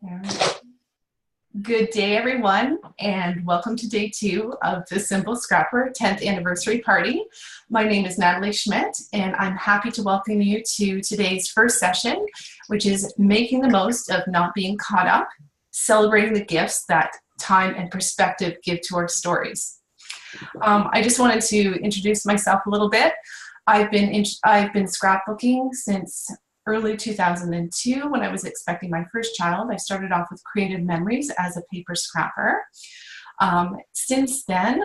All right. Good day, everyone, and welcome to day 2 of the Simple Scrapper 10th anniversary party. My name is Natalie Schmidt, and I'm happy to welcome you to today's first session, which is making the most of not being caught up, celebrating the gifts that time and perspective give to our stories. I just wanted to introduce myself a little bit. I've been scrapbooking since early 2002 when I was expecting my first child. I started off with Creative Memories as a paper scrapper. Since then,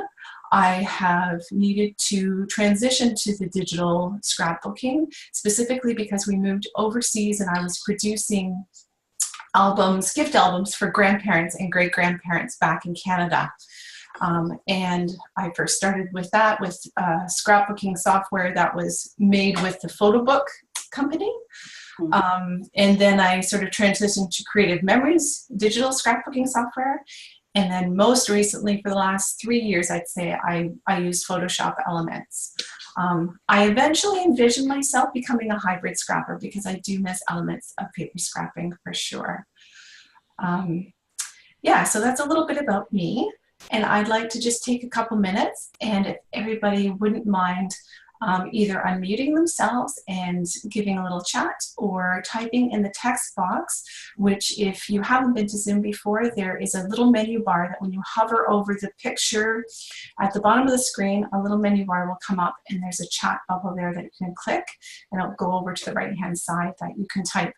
I have needed to transition to the digital scrapbooking, specifically because we moved overseas and I was producing albums, gift albums for grandparents and great-grandparents back in Canada. And I first started with that with scrapbooking software that was made with the photo book company. And then I sort of transitioned to Creative Memories, digital scrapbooking software. And then most recently, for the last 3 years, I'd say I used Photoshop Elements. I eventually envisioned myself becoming a hybrid scrapper because I do miss elements of paper scrapping for sure. Yeah, so that's a little bit about me. And I'd like to just take a couple minutes, and if everybody wouldn't mind either unmuting themselves and giving a little chat or typing in the text box, which if you haven't been to Zoom before, there is a little menu bar that when you hover over the picture at the bottom of the screen, a little menu bar will come up and there's a chat bubble there that you can click and it'll go over to the right-hand side that you can type.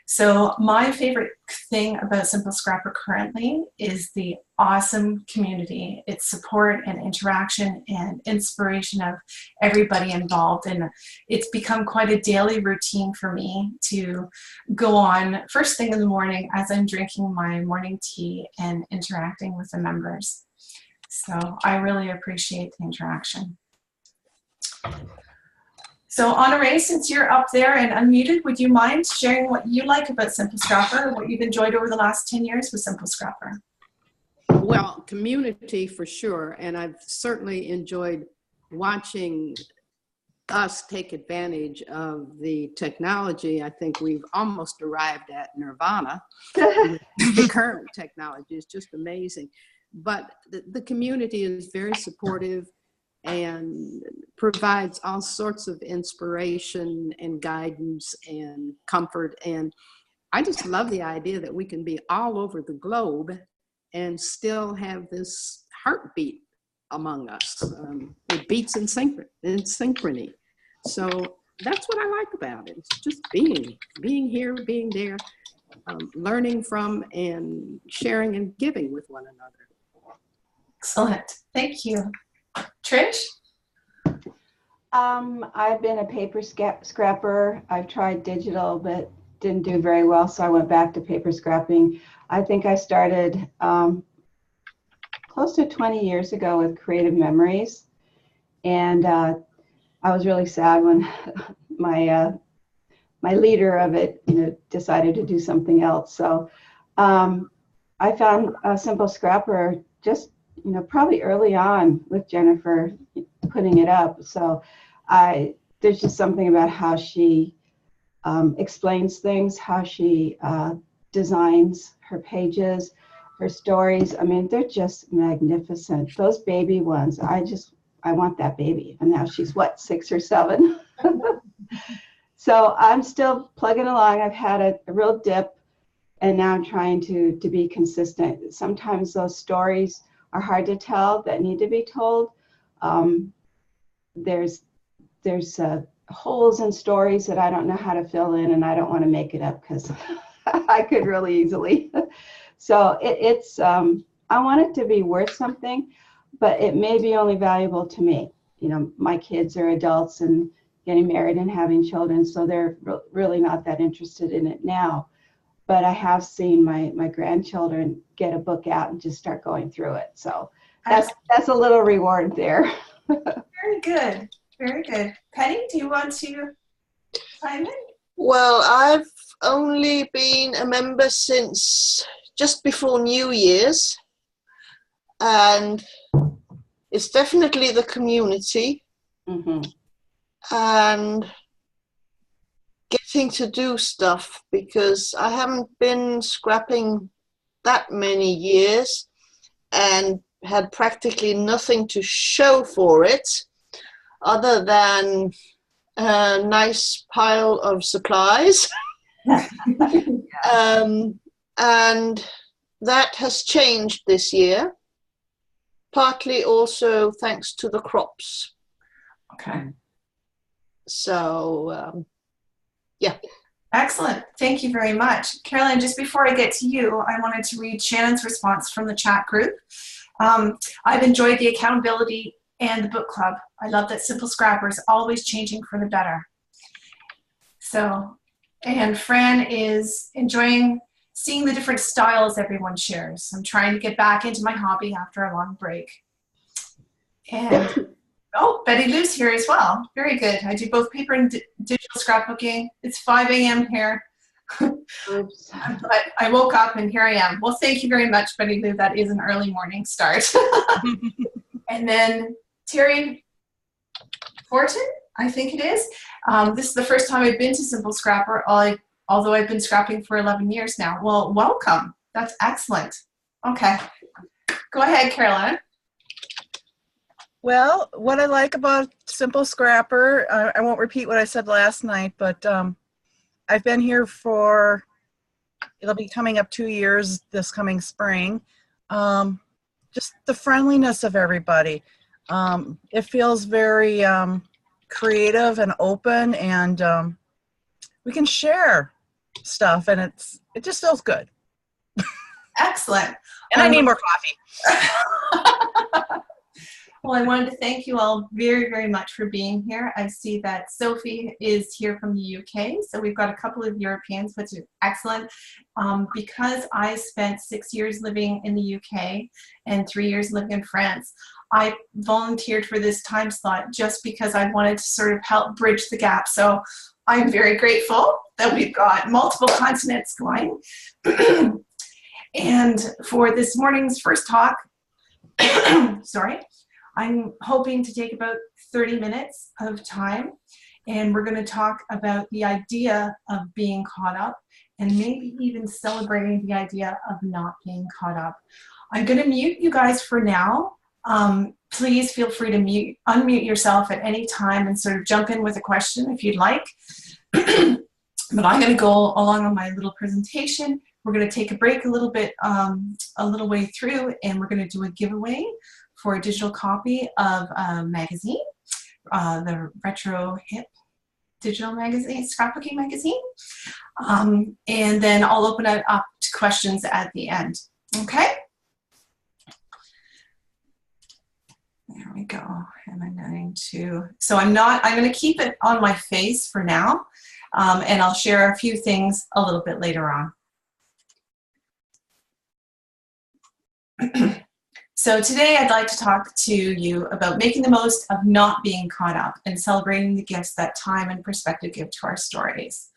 So my favorite thing about Simple Scrapper currently is the awesome community, its support and interaction and inspiration of everybody involved. And it's become quite a daily routine for me to go on first thing in the morning as I'm drinking my morning tea and interacting with the members. So I really appreciate the interaction. So Honoré, since you're up there and unmuted, would you mind sharing what you like about Simple Scrapper, what you've enjoyed over the last 10 years with Simple Scrapper? Well, community for sure, and I've certainly enjoyed watching us take advantage of the technology. I think we've almost arrived at nirvana. The current technology is just amazing. But the community is very supportive and provides all sorts of inspiration and guidance and comfort. And I just love the idea that we can be all over the globe and still have this heartbeat among us. It beats in synchrony. So that's what I like about it. It's just being here, being there, learning from and sharing and giving with one another. Excellent, thank you. Trish? I've been a paper scrapper. I've tried digital, but didn't do very well, so I went back to paper scrapping. I think I started close to 20 years ago with Creative Memories, and I was really sad when my leader of it, decided to do something else. So I found a Simple Scrapper just probably early on with Jennifer putting it up. So there's just something about how she explains things, how she designs her pages, her stories. I mean, they're just magnificent. Those baby ones, I want that baby. And now she's what, 6 or 7? So I'm still plugging along. I've had a real dip, and now I'm trying to be consistent. Sometimes those stories are hard to tell that need to be told. There's holes in stories that I don't know how to fill in, and I don't want to make it up because I could really easily. So it's I want it to be worth something, but it may be only valuable to me. My kids are adults and getting married and having children, so they're really not that interested in it now. But I have seen my grandchildren get a book out and just start going through it. So that's a little reward there. Very good. Very good. Penny, do you want to chime in? Well, I've only been a member since just before New Year's. And it's definitely the community. Mm-hmm. And getting to do stuff, because I haven't been scrapping that many years and had practically nothing to show for it other than a nice pile of supplies. And that has changed this year, partly also thanks to the crops. Okay. So, yeah. Excellent. Thank you very much. Caroline, just before I get to you, I wanted to read Shannon's response from the chat group. I've enjoyed the accountability and the book club. I love that Simple Scrapper is always changing for the better. So, and Fran is enjoying seeing the different styles everyone shares. I'm trying to get back into my hobby after a long break. And oh, Betty Lou's here as well. Very good. I do both paper and digital scrapbooking. It's 5 a.m. here. Oops. But I woke up and here I am. Well, thank you very much, Betty Lou. That is an early morning start. And then Terry Fortin, I think it is. This is the first time I've been to Simple Scrapper, although I've been scrapping for 11 years now. Well, welcome. That's excellent. Okay. Go ahead, Caroline. Well, what I like about Simple Scrapper, I won't repeat what I said last night, but I've been here for, it'll be coming up 2 years this coming spring. Just the friendliness of everybody. It feels very creative and open, and we can share stuff, and it just feels good. Excellent. And I need more coffee. Well, I wanted to thank you all very, very much for being here. I see that Sophie is here from the UK, so we've got a couple of Europeans, which is excellent. Because I spent 6 years living in the UK and 3 years living in France, I volunteered for this time slot just because I wanted to sort of help bridge the gap. So I'm very grateful that we've got multiple continents going. And for this morning's first talk, sorry, I'm hoping to take about 30 minutes of time, and we're going to talk about the idea of being caught up and maybe even celebrating the idea of not being caught up. I'm going to mute you guys for now. Please feel free to unmute yourself at any time and sort of jump in with a question if you'd like. But I'm going to go along on my little presentation. We're going to take a break a little bit, a little way through, and we're going to do a giveaway for a digital copy of a magazine, the Retro Hip digital magazine, scrapbooking magazine. And then I'll open it up to questions at the end. Okay? There we go. And I'm going to, so I'm going to keep it on my face for now, and I'll share a few things a little bit later on. So today I'd like to talk to you about making the most of not being caught up and celebrating the gifts that time and perspective give to our stories.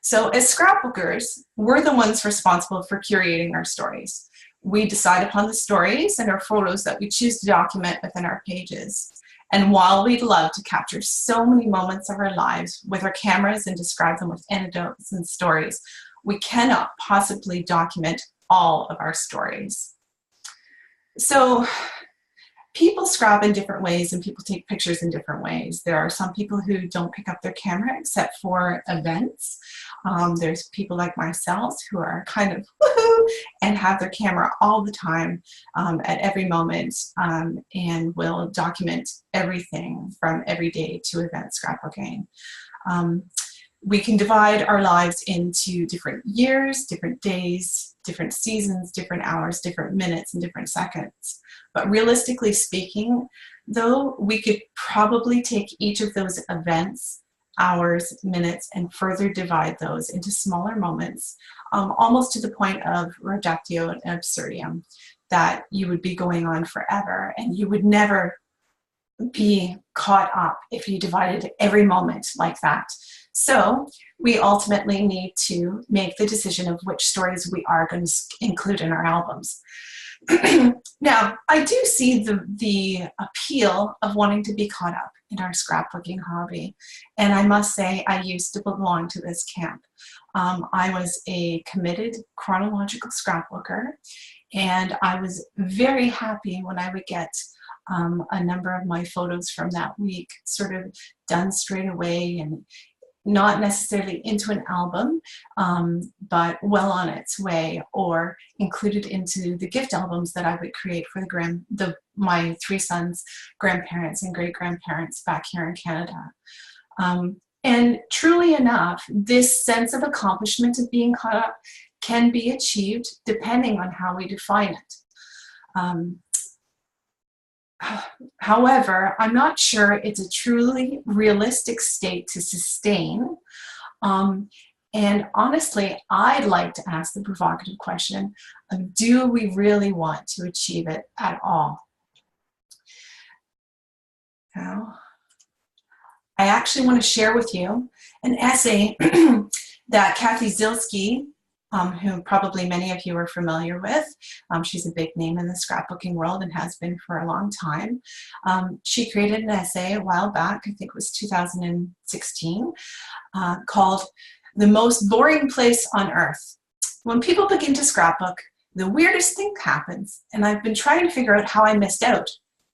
So as scrapbookers, we're the ones responsible for curating our stories. We decide upon the stories and our photos that we choose to document within our pages. And while we'd love to capture so many moments of our lives with our cameras and describe them with anecdotes and stories, we cannot possibly document all of our stories. So people scrap in different ways and people take pictures in different ways. There are some people who don't pick up their camera except for events. There's people like myself who are kind of woohoo and have their camera all the time at every moment, and will document everything from everyday to event scrapbooking. We can divide our lives into different years, different days, different seasons, different hours, different minutes, and different seconds. But realistically speaking, though, we could probably take each of those events, hours, minutes, and further divide those into smaller moments, almost to the point of reductio ad absurdum, that you would be going on forever, and you would never be caught up if you divided every moment like that. So we ultimately need to make the decision of which stories we are going to include in our albums. Now, I do see the appeal of wanting to be caught up in our scrapbooking hobby. And I must say, I used to belong to this camp. I was a committed chronological scrapbooker, and I was very happy when I would get a number of my photos from that week sort of done straight away and not necessarily into an album, but well on its way, or included into the gift albums that I would create for my 3 sons' grandparents and great-grandparents back here in Canada. And truly enough, this sense of accomplishment of being caught up can be achieved depending on how we define it. However, I'm not sure it's a truly realistic state to sustain. And honestly, I'd like to ask the provocative question of, do we really want to achieve it at all? Now, I actually want to share with you an essay that Kathy Zielski, who probably many of you are familiar with. She's a big name in the scrapbooking world and has been for a long time. She created an essay a while back, I think it was 2016, called "The Most Boring Place on Earth." When people begin to scrapbook, the weirdest thing happens, and I've been trying to figure out how I missed out.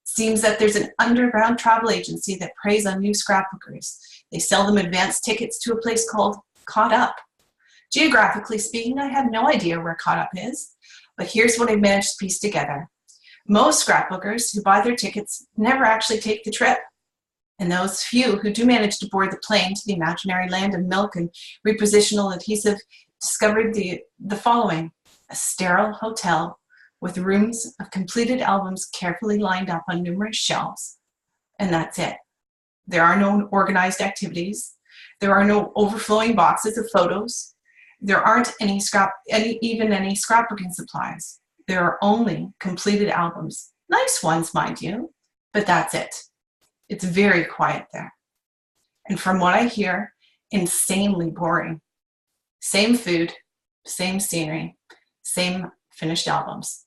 Seems that there's an underground travel agency that preys on new scrapbookers. They sell them advance tickets to a place called Caught Up. Geographically speaking, I have no idea where Caught Up is, but here's what I managed to piece together. Most scrapbookers who buy their tickets never actually take the trip. And those few who do manage to board the plane to the imaginary land of milk and repositional adhesive discovered the following: a sterile hotel with rooms of completed albums carefully lined up on numerous shelves. And that's it. There are no organized activities. There are no overflowing boxes of photos. There aren't any scrapbooking supplies. There are only completed albums. Nice ones, mind you, but that's it. It's very quiet there. And from what I hear, insanely boring. Same food, same scenery, same finished albums.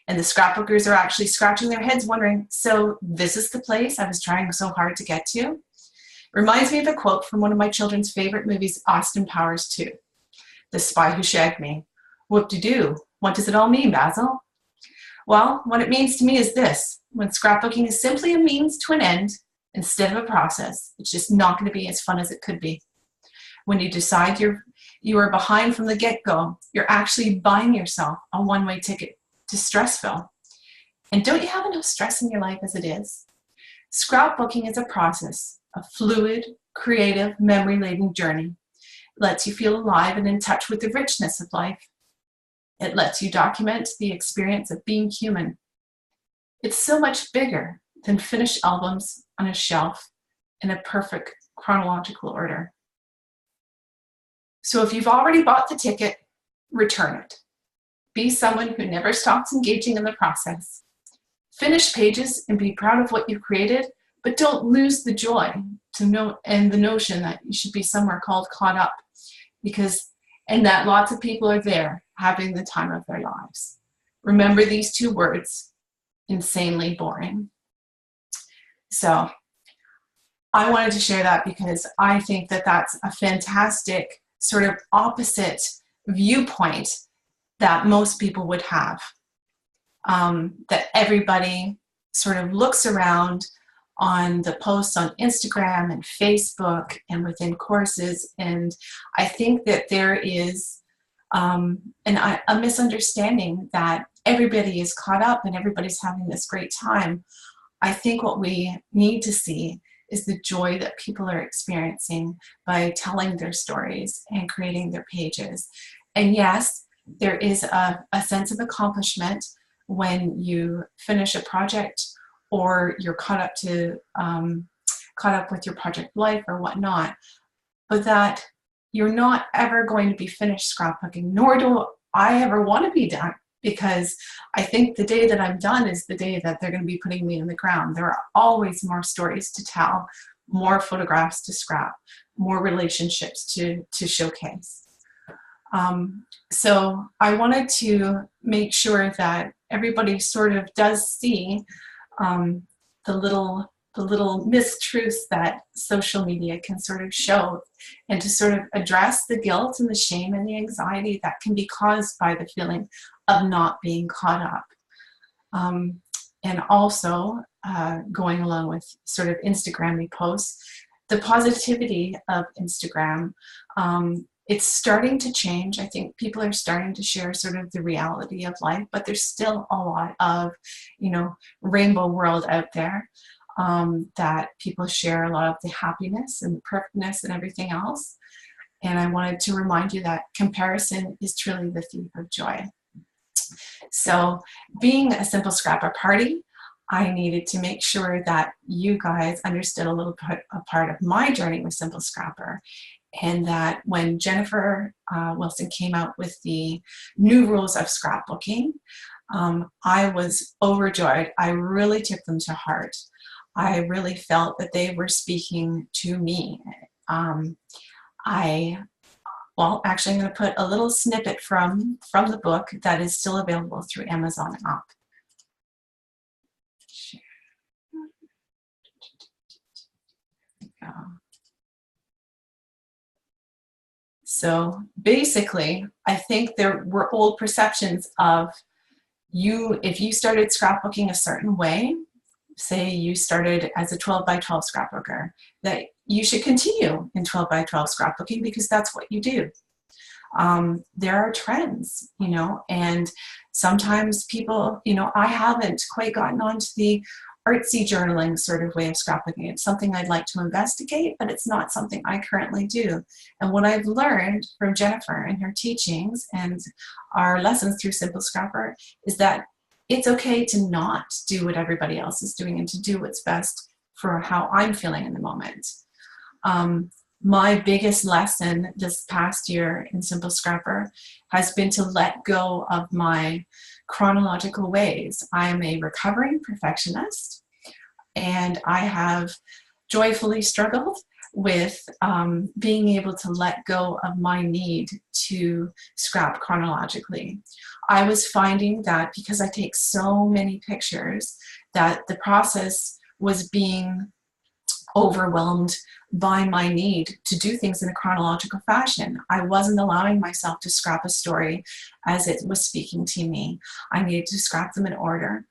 And the scrapbookers are actually scratching their heads wondering, so this is the place I was trying so hard to get to? Reminds me of a quote from one of my children's favorite movies, Austin Powers 2. The Spy Who Shagged Me. Whoop-de-doo. What does it all mean, Basil? Well, what it means to me is this. When scrapbooking is simply a means to an end instead of a process, it's just not going to be as fun as it could be. When you decide you are behind from the get-go, you're actually buying yourself a one-way ticket to Stressville. And don't you have enough stress in your life as it is? Scrapbooking is a process, a fluid, creative, memory-laden journey. It lets you feel alive and in touch with the richness of life. It lets you document the experience of being human. It's so much bigger than finished albums on a shelf in a perfect chronological order. So if you've already bought the ticket, return it. Be someone who never stops engaging in the process. Finish pages and be proud of what you've created, but don't lose the joy and the notion that you should be somewhere called Caught Up, and that lots of people are there having the time of their lives. Remember these 2 words, insanely boring. So I wanted to share that because I think that that's a fantastic sort of opposite viewpoint that most people would have. That everybody sort of looks around on the posts on Instagram and Facebook and within courses, and I think that there is a misunderstanding that everybody is caught up and everybody's having this great time. I think what we need to see is the joy that people are experiencing by telling their stories and creating their pages. And yes, there is a sense of accomplishment when you finish a project or you're caught up with your project life or whatnot, but that you're not ever going to be finished scrapbooking, nor do I ever want to be done, because I think the day that I'm done is the day that they're going to be putting me in the ground. There are always more stories to tell, more photographs to scrap, more relationships to showcase. So I wanted to make sure that everybody sort of does see the little the little mistruths that social media can sort of show, and to sort of address the guilt and the shame and the anxiety that can be caused by the feeling of not being caught up. And also going along with sort of Instagram-y posts, the positivity of Instagram, it's starting to change. I think people are starting to share sort of the reality of life, but there's still a lot of, rainbow world out there, that people share a lot of the happiness and the perfectness and everything else. And I wanted to remind you that comparison is truly the thief of joy. So being a Simple Scrapper party, I needed to make sure that you guys understood a little bit a part of my journey with Simple Scrapper. And that when Jennifer Wilson came out with the new rules of scrapbooking, I was overjoyed. I really took them to heart. I really felt that they were speaking to me. Well, actually, I'm going to put a little snippet from the book that is still available through Amazon up. So basically, I think there were old perceptions of if you started scrapbooking a certain way, say you started as a 12 by 12 scrapbooker, that you should continue in 12 by 12 scrapbooking because that's what you do. There are trends, and sometimes people, I haven't quite gotten onto the artsy journaling sort of way of scrapbooking. It's something I'd like to investigate, but it's not something I currently do. And what I've learned from Jennifer and her teachings and our lessons through Simple Scrapper is that it's okay to not do what everybody else is doing and to do what's best for how I'm feeling in the moment. My biggest lesson this past year in Simple Scrapper has been to let go of my chronological ways. I am a recovering perfectionist, and I have joyfully struggled with being able to let go of my need to scrap chronologically. I was finding that because I take so many pictures, that the process was being overwhelmed by my need to do things in a chronological fashion. I wasn't allowing myself to scrap a story as it was speaking to me. I needed to scrap them in order,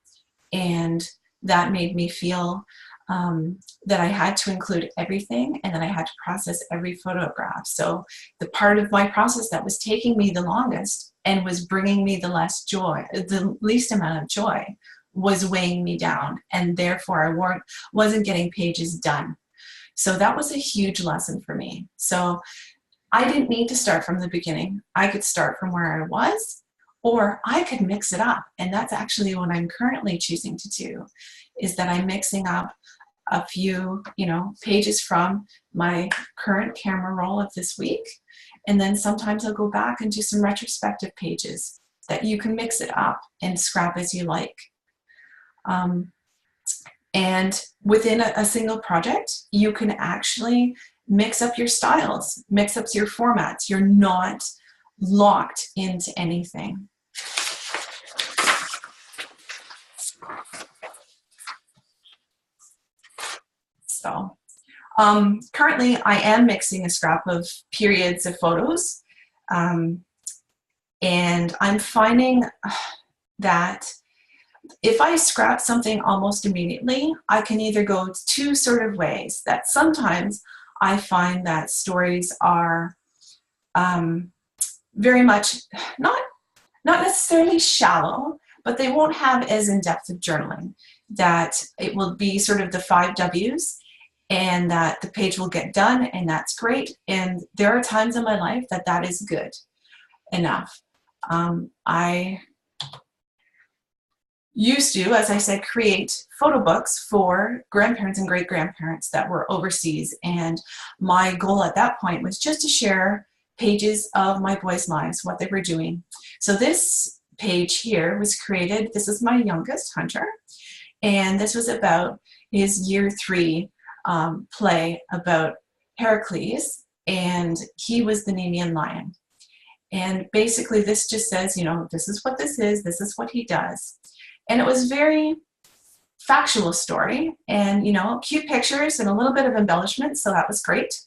and that made me feel that I had to include everything and that I had to process every photograph. So the part of my process that was taking me the longest and was bringing me the least amount of joy, was weighing me down, and therefore I wasn't getting pages done. So that was a huge lesson for me. So I didn't need to start from the beginning. I could start from where I was, or I could mix it up. And that's actually what I'm currently choosing to do, is that I'm mixing up a few, pages from my current camera roll of this week. And then sometimes I'll go back and do some retrospective pages that you can mix it up and scrap as you like. And within a single project, you can actually mix up your styles, mix up your formats. You're not locked into anything. So currently I am mixing a scrap of periods of photos. And I'm finding that if I scrap something almost immediately, I can either go two sort of ways. That sometimes I find that stories are very much not necessarily shallow, but they won't have as in-depth of journaling. That it will be sort of the 5 W's, and that the page will get done, and that's great. And there are times in my life that is good enough. I used to, as I said, create photo books for grandparents and great-grandparents that were overseas. And my goal at that point was just to share pages of my boys' lives, what they were doing. So this page here was created, this is my youngest, Hunter, and this was about his year 3 play about Heracles, and he was the Nemean lion. And basically this just says, this is what this is what he does. And it was very factual story, and cute pictures and a little bit of embellishment, so that was great.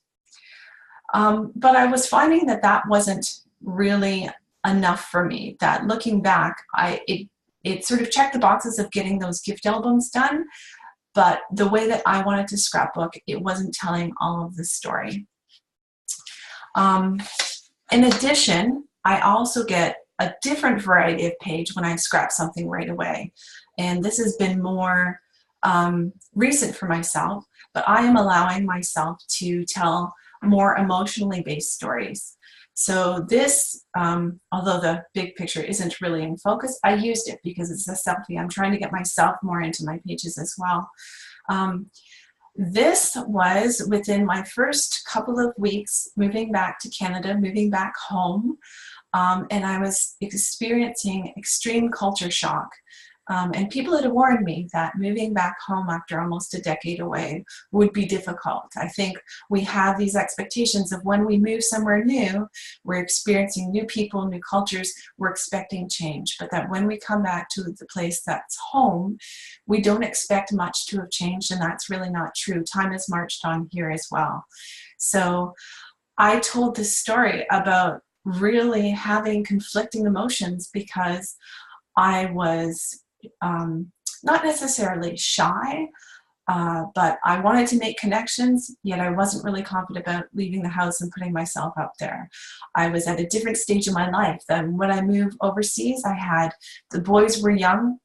But I was finding that that wasn't really enough for me. That looking back, it sort of checked the boxes of getting those gift albums done, but the way that I wanted to scrapbook, it wasn't telling all of the story. In addition, I also get a different variety of page when I scrap something right away. And this has been more recent for myself, but I am allowing myself to tell more emotionally based stories. So this, although the big picture isn't really in focus, I used it because it's a selfie. I'm trying to get myself more into my pages as well. This was within my first couple of weeks moving back to Canada, moving back home, and I was experiencing extreme culture shock. And people had warned me that moving back home after almost a decade away would be difficult. I think we have these expectations of when we move somewhere new, we're experiencing new people, new cultures, we're expecting change. But that when we come back to the place that's home, we don't expect much to have changed, and that's really not true. Time has marched on here as well. So I told this story about really having conflicting emotions because I was not necessarily shy, but I wanted to make connections, yet I wasn't really confident about leaving the house and putting myself up there. I was at a different stage in my life. Then when I moved overseas, the boys were young.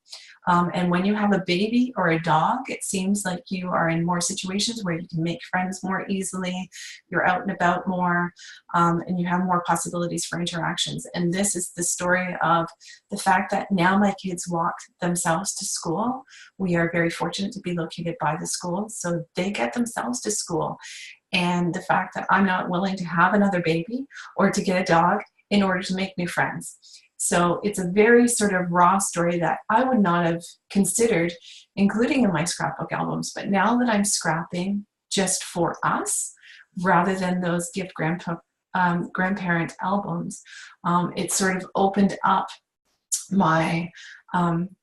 And when you have a baby or a dog, it seems like you are in more situations where you can make friends more easily, you're out and about more, and you have more possibilities for interactions. And this is the story of the fact that now my kids walk themselves to school. We are very fortunate to be located by the school, so they get themselves to school. And the fact that I'm not willing to have another baby or to get a dog in order to make new friends. So it's a very sort of raw story that I would not have considered including in my scrapbook albums. But now that I'm scrapping just for us, rather than those gift grandparent albums, it sort of opened up my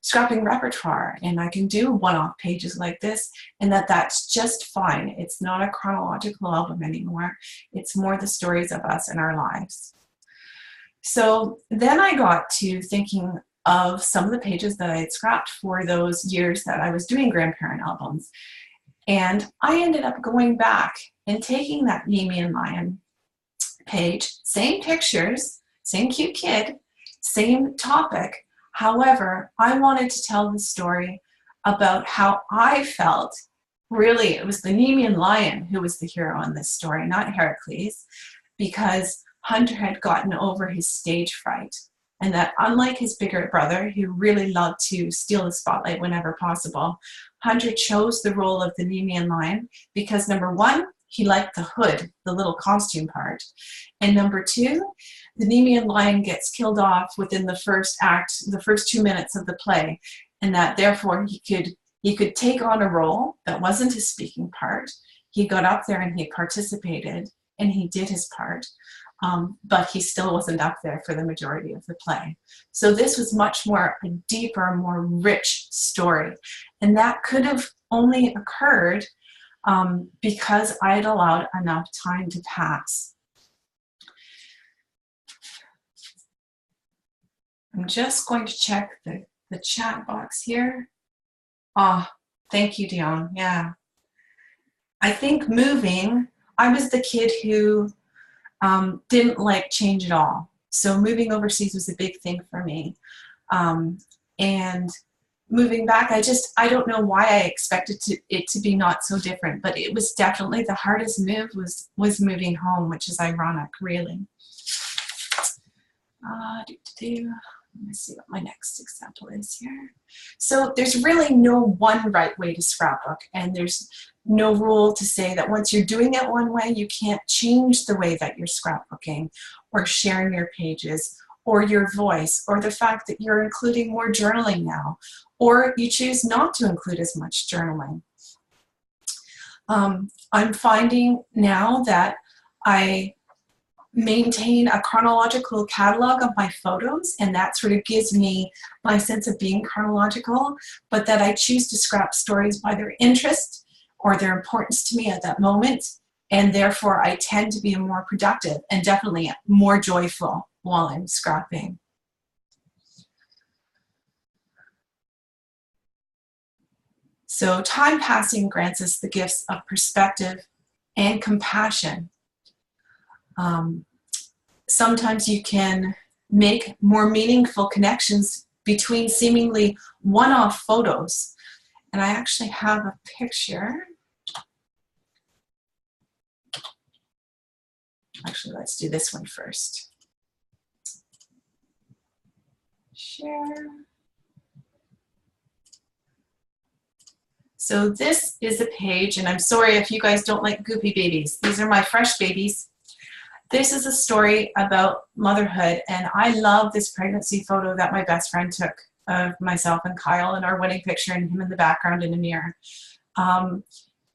scrapping repertoire, and I can do one-off pages like this, and that's just fine. It's not a chronological album anymore. It's more the stories of us and our lives. So then I got to thinking of some of the pages that I had scrapped for those years that I was doing grandparent albums. And I ended up going back and taking that Mimi and Lion page, same pictures, same cute kid, same topic. However, I wanted to tell the story about how I felt. Really, it was the Nemean lion who was the hero in this story, not Heracles, because Hunter had gotten over his stage fright, and that unlike his bigger brother, who really loved to steal the spotlight whenever possible, Hunter chose the role of the Nemean lion because, number one, he liked the hood, the little costume part, and number two, the Nemean lion gets killed off within the first act, the first 2 minutes of the play, and that therefore he could take on a role that wasn't his speaking part. He got up there and he participated and he did his part. But he still wasn't up there for the majority of the play. So this was much more a deeper, more rich story. And that could have only occurred because I had allowed enough time to pass. I'm just going to check the chat box here. Oh, thank you, Dion. Yeah. I think moving, I was the kid who didn't like change at all. So moving overseas was a big thing for me. And moving back, I don't know why I expected it to be not so different, but it was definitely the hardest move was moving home, which is ironic, really. Let me see what my next example is here. So there's really no one right way to scrapbook, and there's no rule to say that once you're doing it one way, you can't change the way that you're scrapbooking or sharing your pages or your voice or the fact that you're including more journaling now, or you choose not to include as much journaling. I'm finding now that I maintain a chronological catalog of my photos, and that sort of gives me my sense of being chronological, but that I choose to scrap stories by their interest or their importance to me at that moment, and therefore I tend to be more productive and definitely more joyful while I'm scrapping. So time passing grants us the gifts of perspective and compassion. Sometimes you can make more meaningful connections between seemingly one-off photos. And I actually have a picture. Actually, let's do this one first. Share. So this is a page, and I'm sorry if you guys don't like goopy babies. These are my fresh babies. This is a story about motherhood, and I love this pregnancy photo that my best friend took of myself and Kyle in our wedding picture, and him in the background in a mirror.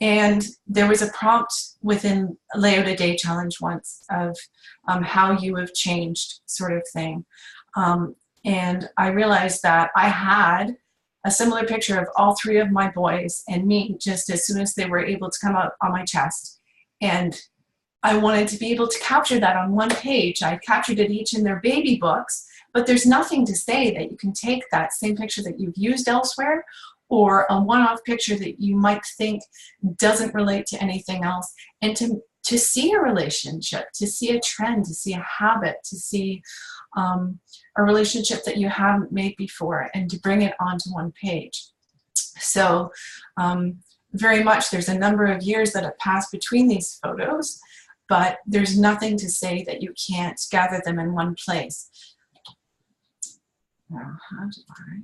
And there was a prompt within Layout a Day challenge once of how you have changed, sort of thing. And I realized that I had a similar picture of all three of my boys and me just as soon as they were able to come out on my chest. And I wanted to be able to capture that on one page. I captured it each in their baby books, but there's nothing to say that you can take that same picture that you've used elsewhere or a one-off picture that you might think doesn't relate to anything else, and to see a relationship, to see a trend, to see a habit, to see a relationship that you haven't made before, and to bring it onto one page. So very much there's a number of years that have passed between these photos, but there's nothing to say that you can't gather them in one place. Now, how do I?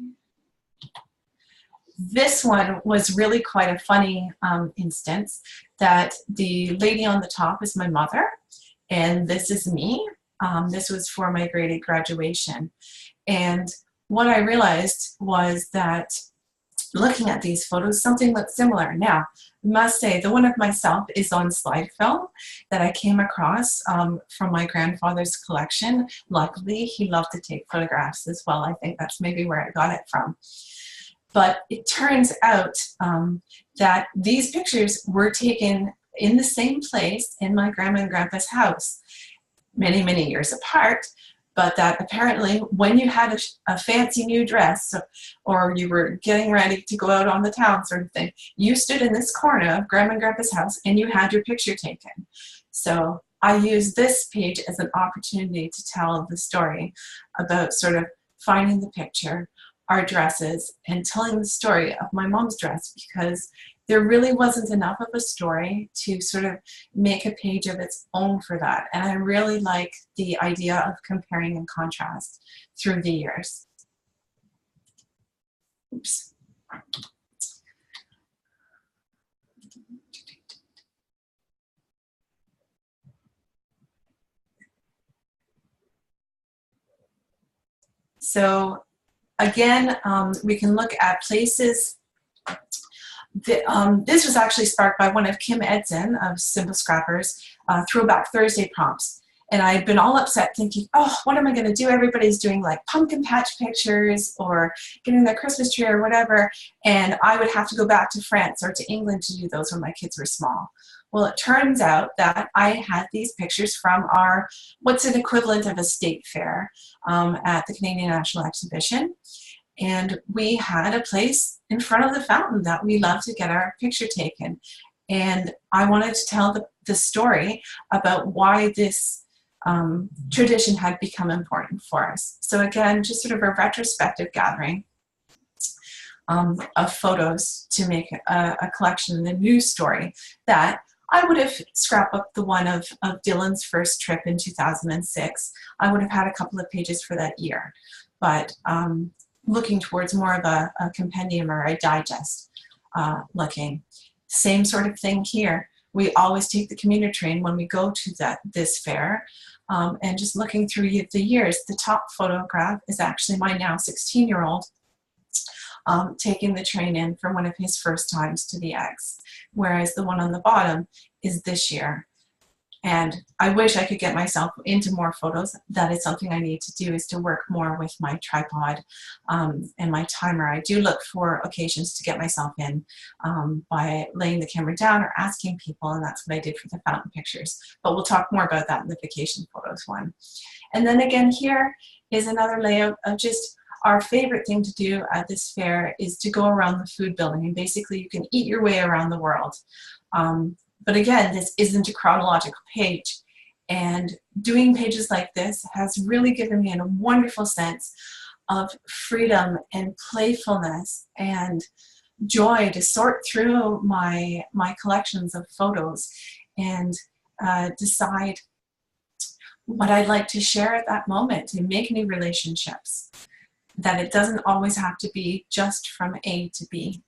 This one was really quite a funny instance, that the lady on the top is my mother, and this is me. This was for my grade 8 graduation. And what I realized was that looking at these photos, something looked similar. Now, I must say, the one of myself is on slide film that I came across from my grandfather's collection. Luckily, he loved to take photographs as well. I think that's maybe where I got it from. But it turns out that these pictures were taken in the same place in my grandma and grandpa's house, many, many years apart, but that apparently when you had a fancy new dress or you were getting ready to go out on the town sort of thing, you stood in this corner of Grandma and Grandpa's house and you had your picture taken. So I use this page as an opportunity to tell the story about sort of finding the picture, our dresses, and telling the story of my mom's dress, because there really wasn't enough of a story to sort of make a page of its own for that. And I really like the idea of comparing and contrast through the years. Oops. So again, we can look at places. This was actually sparked by one of Kim Edson of Simple Scrappers Throwback Thursday prompts. And I'd been all upset thinking, oh, what am I going to do? Everybody's doing like pumpkin patch pictures or getting their Christmas tree or whatever. And I would have to go back to France or to England to do those when my kids were small. Well, it turns out that I had these pictures from our, what's an equivalent of a state fair at the Canadian National Exhibition. And we had a place in front of the fountain that we loved to get our picture taken. And I wanted to tell the story about why this tradition had become important for us. So again, just sort of a retrospective gathering of photos to make a collection and a news story that I would have scrapbooked the one of Dylan's first trip in 2006. I would have had a couple of pages for that year. But looking towards more of a compendium or a digest looking. Same sort of thing here. We always take the commuter train when we go to this fair. And just looking through the years, the top photograph is actually my now 16-year-old taking the train in for one of his first times to the X, whereas the one on the bottom is this year. And I wish I could get myself into more photos. That is something I need to do, is to work more with my tripod and my timer. I do look for occasions to get myself in by laying the camera down or asking people, and that's what I did for the fountain pictures. But we'll talk more about that in the vacation photos one. And then again, here is another layout of just our favorite thing to do at this fair is to go around the food building, and basically you can eat your way around the world. But again, this isn't a chronological page, and doing pages like this has really given me a wonderful sense of freedom and playfulness and joy to sort through my collections of photos and decide what I'd like to share at that moment and make new relationships, that it doesn't always have to be just from A to B.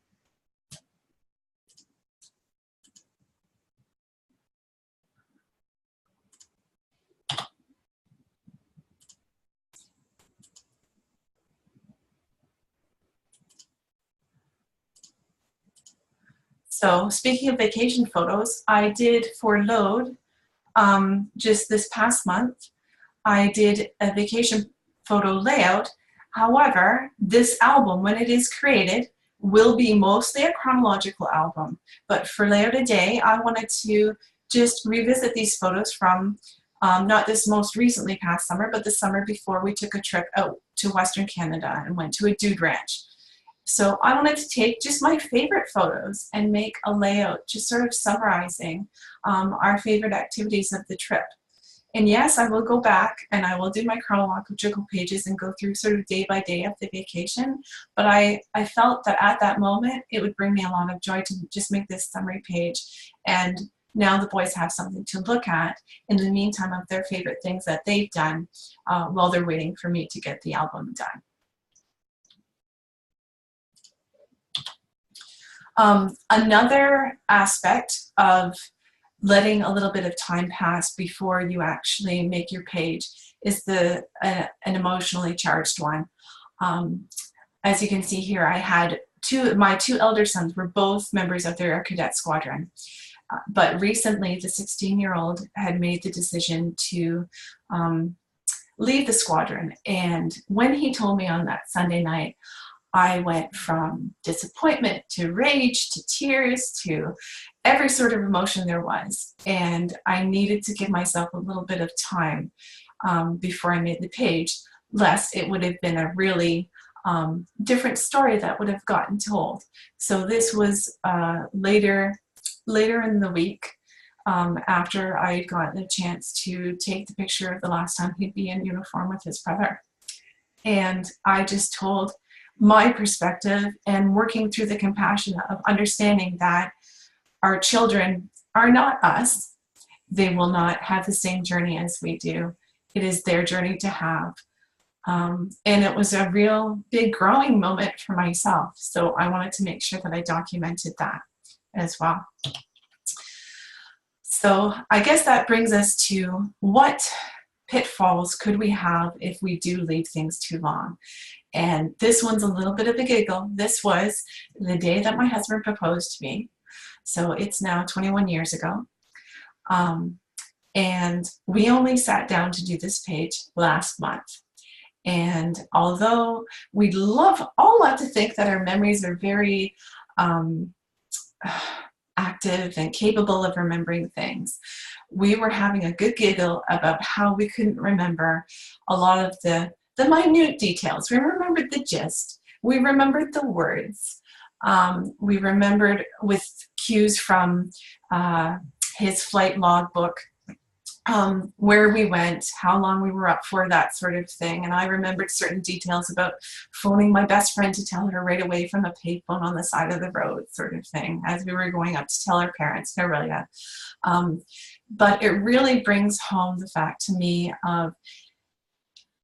So speaking of vacation photos, I did for Load just this past month. I did a vacation photo layout. However, this album, when it is created, will be mostly a chronological album. But for Layout a Day, I wanted to just revisit these photos from not this most recently past summer, but the summer before we took a trip out to Western Canada and went to a dude ranch. So I wanted to take just my favorite photos and make a layout just sort of summarizing our favorite activities of the trip. And yes, I will go back and I will do my chronological pages and go through sort of day by day of the vacation. But I felt that at that moment, it would bring me a lot of joy to just make this summary page. And now the boys have something to look at in the meantime of their favorite things that they've done while they're waiting for me to get the album done. Another aspect of letting a little bit of time pass before you actually make your page is an emotionally charged one. As you can see here, I had my two elder sons were both members of the Air Cadet Squadron. But recently, the 16-year-old had made the decision to leave the squadron. And when he told me on that Sunday night, I went from disappointment to rage to tears to every sort of emotion there was. And I needed to give myself a little bit of time before I made the page, lest it would have been a really different story that would have gotten told. So this was later in the week, after I had gotten a chance to take the picture of the last time he'd be in uniform with his brother. And I just told my perspective and working through the compassion of understanding that our children are not us. They will not have the same journey as we do. It is their journey to have. And it was a real big growing moment for myself. So I wanted to make sure that I documented that as well. So I guess that brings us to what pitfalls could we have if we do leave things too long? And this one's a little bit of a giggle. This was the day that my husband proposed to me. So it's now 21 years ago. And we only sat down to do this page last month. And although we'd all love to think that our memories are very active and capable of remembering things, we were having a good giggle about how we couldn't remember a lot of the minute details. We remembered the gist. We remembered the words. We remembered with cues from his flight log book, where we went, how long we were up for, that sort of thing. And I remembered certain details about phoning my best friend to tell her right away from a payphone on the side of the road, sort of thing, as we were going up to tell our parents. No, really. But it really brings home the fact to me of,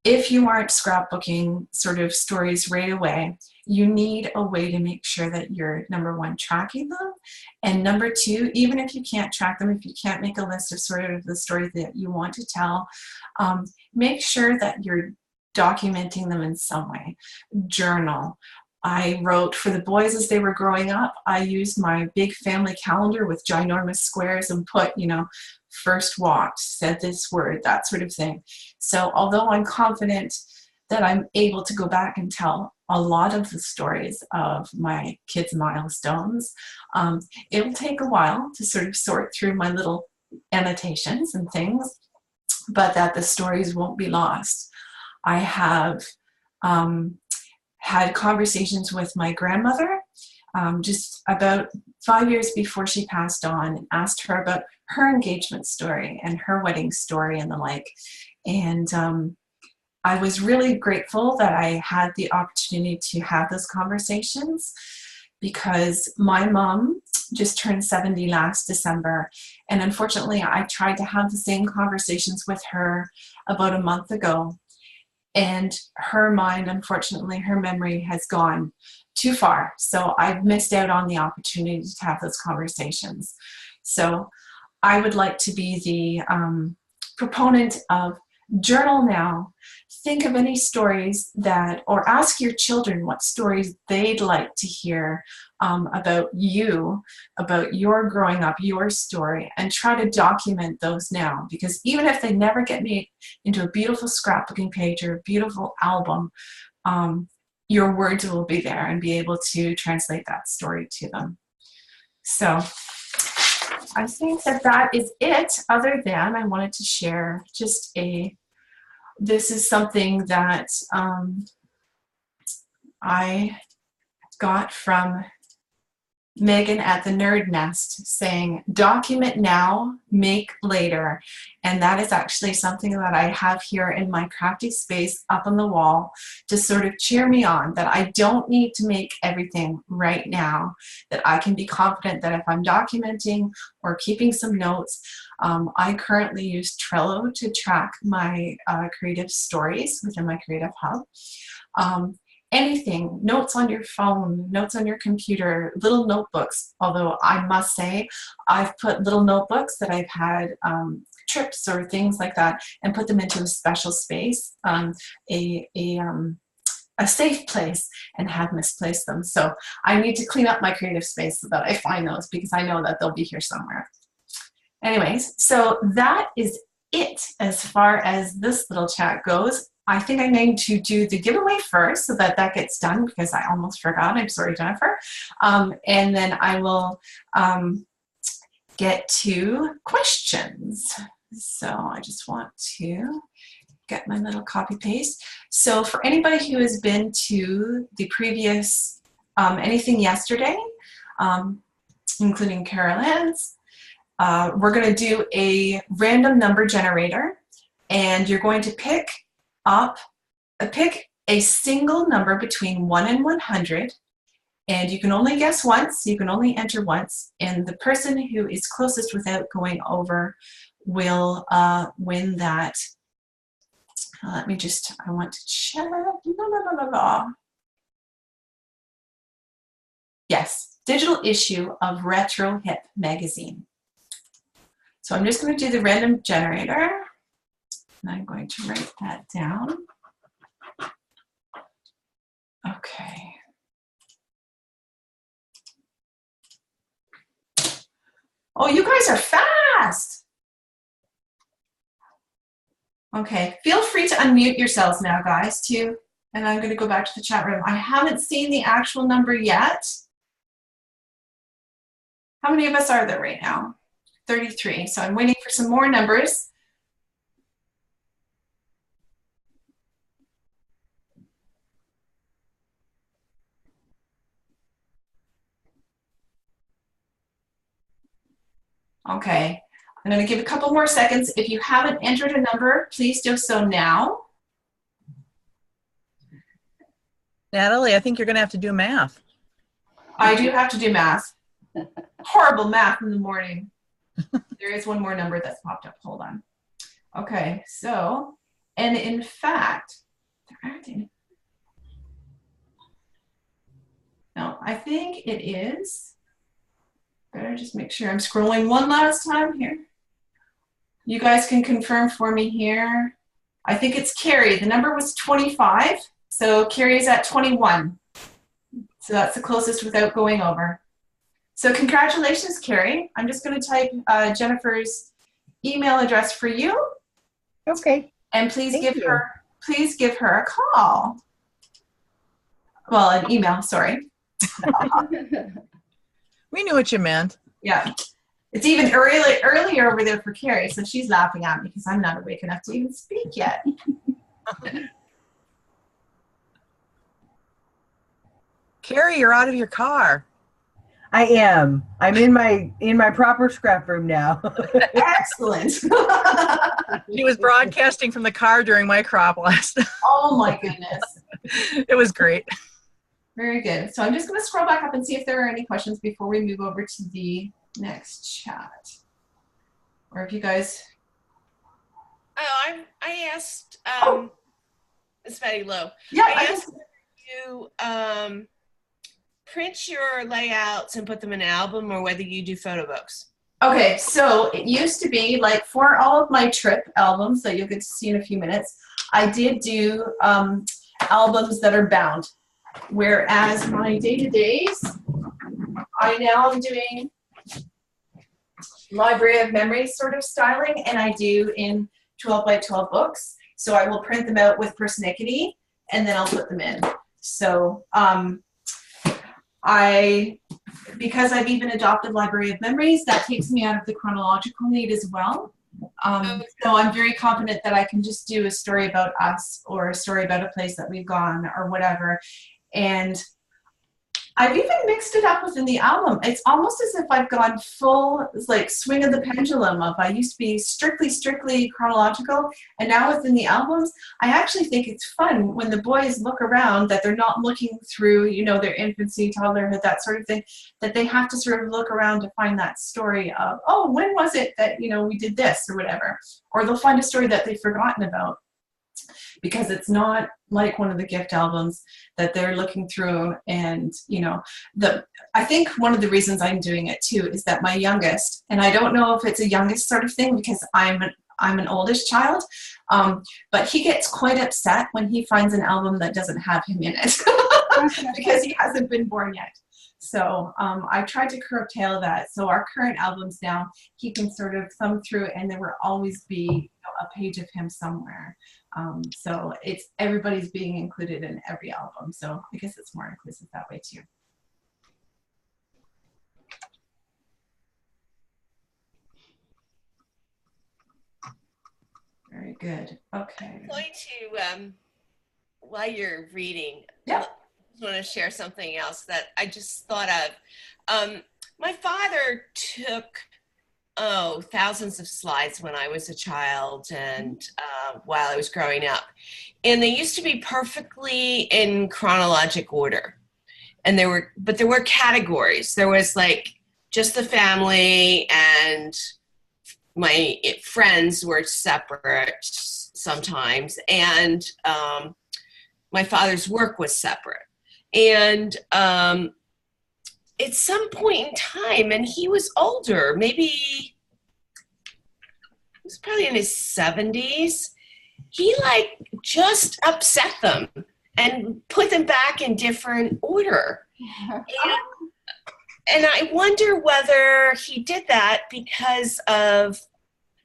if you aren't scrapbooking sort of stories right away, you need a way to make sure that you're, number one, tracking them, and number two, even if you can't track them, if you can't make a list of sort of the story that you want to tell, make sure that you're documenting them in some way. Journal, I wrote for the boys as they were growing up. I used my big family calendar with ginormous squares and put, you know, first walked, said this word, that sort of thing. So although I'm confident that I'm able to go back and tell a lot of the stories of my kids' milestones, it'll take a while to sort of sort through my little annotations and things, but that the stories won't be lost. I have had conversations with my grandmother just about 5 years before she passed on, and asked her about her engagement story and her wedding story and the like. And I was really grateful that I had the opportunity to have those conversations, because my mom just turned 70 last December. And unfortunately, I tried to have the same conversations with her about a month ago. And her mind, unfortunately, her memory has gone too far. So I've missed out on the opportunity to have those conversations. So I would like to be the proponent of journal now. Think of any stories that, or ask your children what stories they'd like to hear about you, about your growing up, your story, and try to document those now. Because even if they never get made into a beautiful scrapbooking page or a beautiful album, your words will be there and be able to translate that story to them. So I think that that is it, other than I wanted to share just this is something that I got from Megan at the Nerd Nest, saying, document now, make later. And that is actually something that I have here in my crafty space up on the wall to sort of cheer me on, that I don't need to make everything right now, that I can be confident that if I'm documenting or keeping some notes, I currently use Trello to track my creative stories within my creative hub. Anything, notes on your phone, notes on your computer, little notebooks. Although I must say, I've put little notebooks that I've had trips or things like that, and put them into a special space, a safe place, and have misplaced them. So I need to clean up my creative space so that I find those, because I know that they'll be here somewhere. Anyways, so that is it as far as this little chat goes. I think I'm going to do the giveaway first so that that gets done, because I almost forgot. I'm sorry, Jennifer. And then I will get to questions. So I just want to get my little copy paste. So for anybody who has been to the previous Anything Yesterday, including Carol Ann's, we're going to do a random number generator, and you're going to pick a single number between 1 and 100, and you can only guess once, you can only enter once, and the person who is closest without going over will win that. Let me just, I want to check. Yes, digital issue of Retro Hip magazine. So I'm just going to do the random generator. And I'm going to write that down. Okay. Oh, you guys are fast. Okay, feel free to unmute yourselves now, guys, too. And I'm going to go back to the chat room. I haven't seen the actual number yet. How many of us are there right now? 33. So I'm waiting for some more numbers. Okay, I'm going to give a couple more seconds. If you haven't entered a number, please do so now. Natalie, I think you're going to have to do math. I do have to do math. Horrible math in the morning. There is one more number that's popped up. Hold on. Okay, so, and in fact, they're acting. No, I think it is. Better just make sure I'm scrolling one last time here. You guys can confirm for me here. I think it's Carrie. The number was 25, so Carrie is at 21. So that's the closest without going over. So congratulations, Carrie. I'm just going to type Jennifer's email address for you. Okay. And please Thank give you. her a call. Well, an email, sorry. We knew what you meant. Yeah. It's even earlier over there for Carrie, so she's laughing at me because I'm not awake enough to even speak yet. Carrie, you're out of your car. I am. I'm in my proper scrap room now. Excellent. She was broadcasting from the car during my crop last. Oh my goodness. It was great. Very good. So I'm just going to scroll back up and see if there are any questions before we move over to the next chat. Or if you guys... Oh, I asked, it's Betty Lowe. Yeah, I asked you print your layouts and put them in an album, or whether you do photo books. Okay, so it used to be like for all of my trip albums that you'll get to see in a few minutes, I did do albums that are bound. Whereas my day-to-days, I now am doing Library of Memories sort of styling, and I do in 12 by 12 books. So I will print them out with persnickety, and then I'll put them in. So because I've even adopted Library of Memories, that takes me out of the chronological need as well. So I'm very confident that I can just do a story about us or a story about a place that we've gone or whatever. And I've even mixed it up within the album. It's almost as if I've gone full, like, swing of the pendulum of I used to be strictly chronological, and now within the albums, I actually think it's fun when the boys look around that they're not looking through, you know, their infancy, toddlerhood, that sort of thing, that they have to sort of look around to find that story of, oh, when was it that, you know, we did this or whatever, or they'll find a story that they've forgotten about. Because it's not like one of the gift albums that they're looking through, and you know, I think one of the reasons I'm doing it too is that my youngest, and I don't know if it's a youngest sort of thing because I'm an oldest child, but he gets quite upset when he finds an album that doesn't have him in it because he hasn't been born yet. So I tried to curtail that. So our current albums now, he can sort of thumb through, and there will always be, you know, a page of him somewhere. So it's everybody's being included in every album. So I guess it's more inclusive that way too. Very good. Okay. I'm going to, while you're reading, Yeah. I just want to share something else that I just thought of. My father took thousands of slides when I was a child and while I was growing up. And they used to be perfectly in chronologic order. And there were categories. There was like just the family, and my friends were separate sometimes. And my father's work was separate. And at some point in time, and he was older, maybe he was probably in his 70s, he like just upset them and put them back in different order. And I wonder whether he did that because of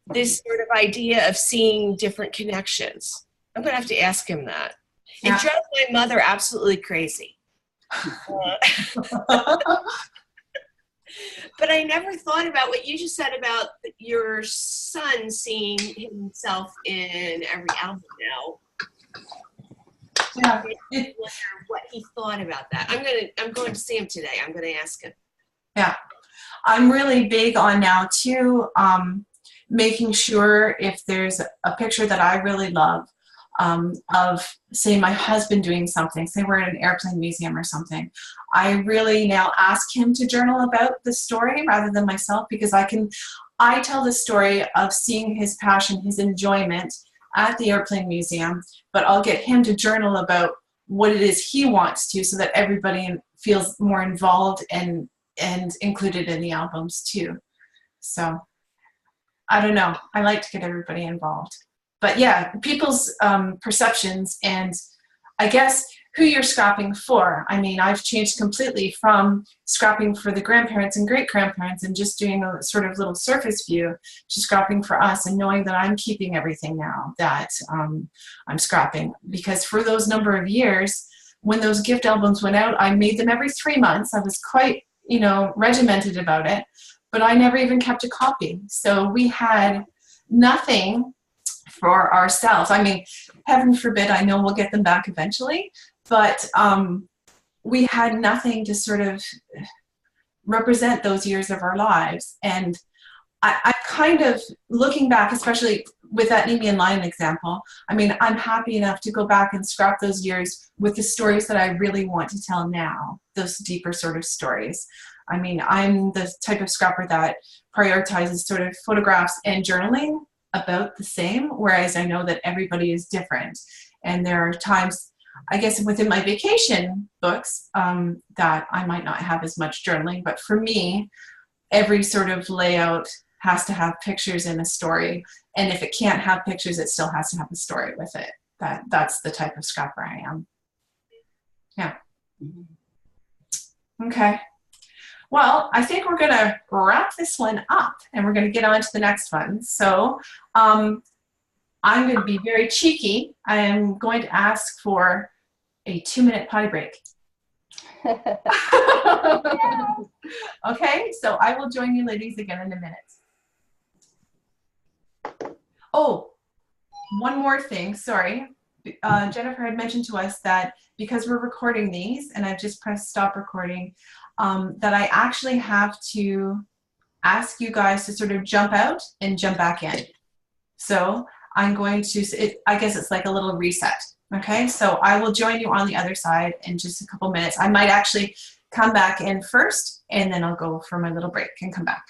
this sort of idea of seeing different connections. I'm going to have to ask him that. Yeah. It drove my mother absolutely crazy. But I never thought about what you just said about your son seeing himself in every album now. Yeah. I wonder what he thought about that. I'm going to see him today. I'm going to ask him. Yeah. I'm really big on now too, making sure if there's a picture that I really love, of, say, my husband doing something, say we're at an airplane museum or something, I really now ask him to journal about the story rather than myself, because I tell the story of seeing his passion, his enjoyment at the airplane museum, but I'll get him to journal about what it is he wants to, so that everybody feels more involved and included in the albums too. So I don't know, I like to get everybody involved. But yeah, people's perceptions, and I guess who you're scrapping for. I mean, I've changed completely from scrapping for the grandparents and great-grandparents and just doing a sort of little surface view to scrapping for us, and knowing that I'm keeping everything now that I'm scrapping. Because for those number of years, when those gift albums went out, I made them every 3 months. I was quite, regimented about it, but I never even kept a copy. So we had nothing for ourselves. I mean, heaven forbid, I know we'll get them back eventually, but we had nothing to sort of represent those years of our lives. And I kind of, looking back, especially with that Nimi and Lion example, I mean, I'm happy enough to go back and scrap those years with the stories that I really want to tell now, those deeper sort of stories. I mean, I'm the type of scrapper that prioritizes sort of photographs and journaling about the same, whereas I know that everybody is different. And there are times, I guess, within my vacation books that I might not have as much journaling, but for me, every sort of layout has to have pictures in a story. And if it can't have pictures, it still has to have a story with it. That's the type of scrapper I am. Yeah. Okay. Well, I think we're going to wrap this one up and we're going to get on to the next one. So I'm going to be very cheeky. I am going to ask for a 2-minute potty break. Okay, so I will join you ladies again in a minute. Oh, one more thing, sorry. Jennifer had mentioned to us that because we're recording these, and I've just pressed stop recording, that I actually have to ask you guys to sort of jump out and jump back in. So I'm going to, I guess it's like a little reset. Okay, so I will join you on the other side in just a couple minutes. I might actually come back in first, and then I'll go for my little break and come back.